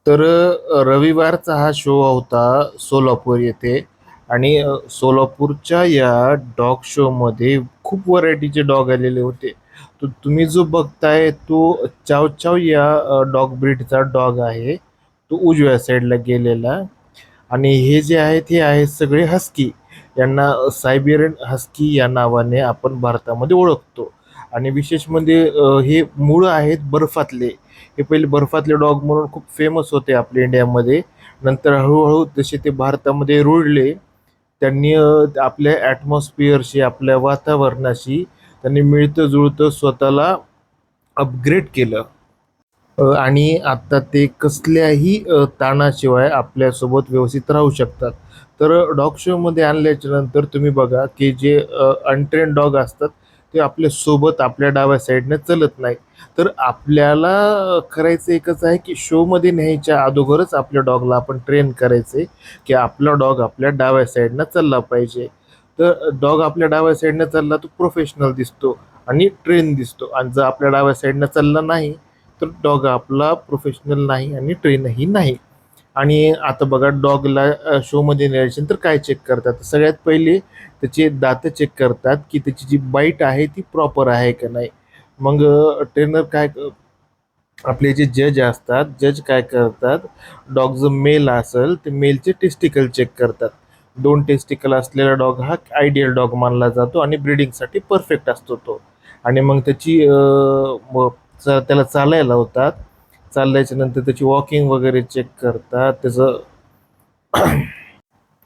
तर रविवारचा हा शो होता सोलापूर येथे आणि सोलापूरच्या या डॉग शोमध्ये खूप व्हरायटीचे डॉग आलेले होते. तर तुम्ही जो बघताय तो चाव चाव या डॉग ब्रीडचा डॉग आहे. तो उजव्या साईडला गेलेला आणि हे जे आहेत हे आहेत सगळे हस्की. यांना सायबेरियन हस्की या नावाने आपण भारतामध्ये ओळखतो. आणि विशेष म्हणजे हे मूळ आहेत बर्फातले. हे पहिले बर्फातले डॉग म्हणून खूप फेमस होते आपल्या इंडियामध्ये. नंतर हळूहळू जसे ते भारतामध्ये रुळले त्यांनी आपल्या ॲटमॉस्फिअरशी आपल्या वातावरणाशी त्यांनी मिळतं जुळतं स्वतःला अपग्रेड केलं. आणि आता ते कसल्याही ताणाशिवाय आपल्यासोबत व्यवस्थित राहू शकतात. तर डॉग शोमध्ये आणल्याच्या नंतर तुम्ही बघा की जे अनट्रेन्ड डॉग असतात ते आपल्यासोबत आपल्या डाव्या साईडने चलत नाही. तर आपल्याला करायचं एकच आहे की शोमध्ये न्यायच्या अगोदरच आपल्या डॉगला आपण ट्रेन करायचे की आपला डॉग आपल्या डाव्या साईडनं चालला पाहिजे. तर डॉग आपल्या डाव्या साईडनं चालला तो प्रोफेशनल दिसतो आणि ट्रेन दिसतो. आणि जर आपल्या डाव्या साईडनं चालला नाही तर डॉग आपला प्रोफेशनल नाही आणि ट्रेनही नाही. आणि आता बघा डॉगला शोमध्ये न्यायचे तर काय चेक करतात? सगळ्यात पहिले त्याचे दात चेक करतात की त्याची जी बाईट आहे ती प्रॉपर आहे का नाही. मग ट्रेनर काय आपले जे जज असतात, जज काय करतात, डॉग जर मेल असेल तर मेलचे टेस्टिकल चेक करतात. 2 टेस्टिकल असलेला डॉग हा आयडियल डॉग मानला जातो आणि ब्रीडिंगसाठी परफेक्ट असतो तो. आणि मग त्याची त्याला चालायला लावतात. चालल्याच्या नंतर त्याची वॉकिंग वगैरे चेक करतात. त्याचं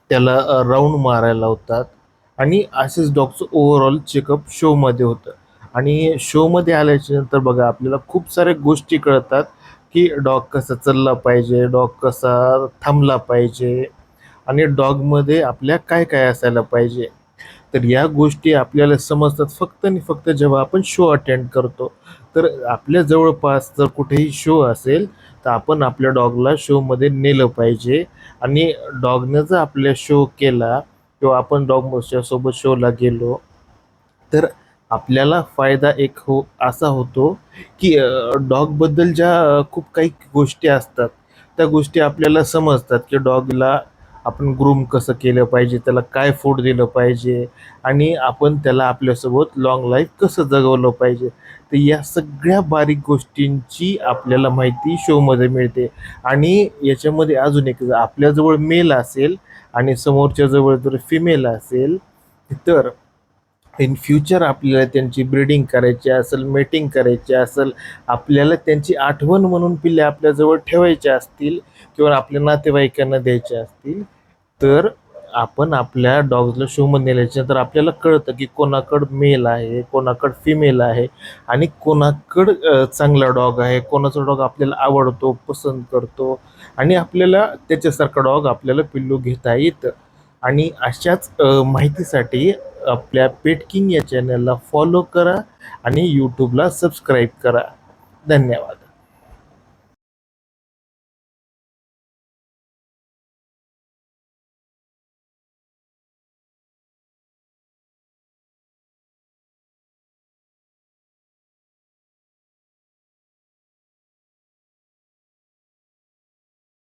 त्याला राउंड मारायला लावतात आणि असेच डॉगचं ओव्हरऑल चेकअप शोमध्ये होतं. आणि शोमध्ये आल्याच्या नंतर बघा आपल्याला खूप साऱ्या गोष्टी कळतात की डॉग कसा चालला पाहिजे, डॉग कसा थांबला पाहिजे आणि डॉगमध्ये आपल्या काय काय असायला पाहिजे. तर या गोष्टी आपल्याला समजतात फक्त आणि फक्त जेव्हा आपण शो अटेंड करतो. तर आपल्या जवळपास जर कुठेही शो असेल तर आपण आपल्या डॉगला शोमध्ये नेलं पाहिजे. आणि डॉगनं जर आपल्या शो केला किंवा आपण डॉगच्या सोबत शोला गेलो तर आपल्याला फायदा एक असा होतो की डॉगबद्दल ज्या खूप काही गोष्टी असतात त्या गोष्टी आपल्याला समजतात की डॉगला आपण ग्रूम कसं केलं पाहिजे, त्याला काय फूड दिलं पाहिजे आणि आपण त्याला आपल्यासोबत लाँग लाईफ कसं जगवलं पाहिजे. तर या सगळ्या बारीक गोष्टींची आपल्याला माहिती शोमध्ये मिळते. आणि याच्यामध्ये अजून एक आपल्याजवळ मेल असेल आणि समोरच्या जवळ जर फिमेल असेल तर इन फ्युचर आपल्याला त्यांची ब्रीडिंग करायची असेल, मेटिंग करायची असेल, आपल्याला त्यांची आठवण म्हणून पिल्ले आपल्याजवळ ठेवायचे असतील किंवा आपल्या नातेवाईकांना द्यायचे असतील, तर आपण आपल्या डॉग्सला शोमध्ये नेल्याच्यानंतर आपल्याला कळतं की कोणाकडं मेल आहे, कोणाकडं फिमेल आहे आणि कोणाकडं चांगला डॉग आहे, कोणाचा डॉग आपल्याला आवडतो, पसंत करतो आणि आपल्याला त्याच्यासारखा डॉग आपल्याला पिल्लू घेता येतं. आणि अशाच माहितीसाठी आपल्या पेट किंग या चॅनलला फॉलो करा आणि यूट्यूबला सबस्क्राईब करा. धन्यवाद.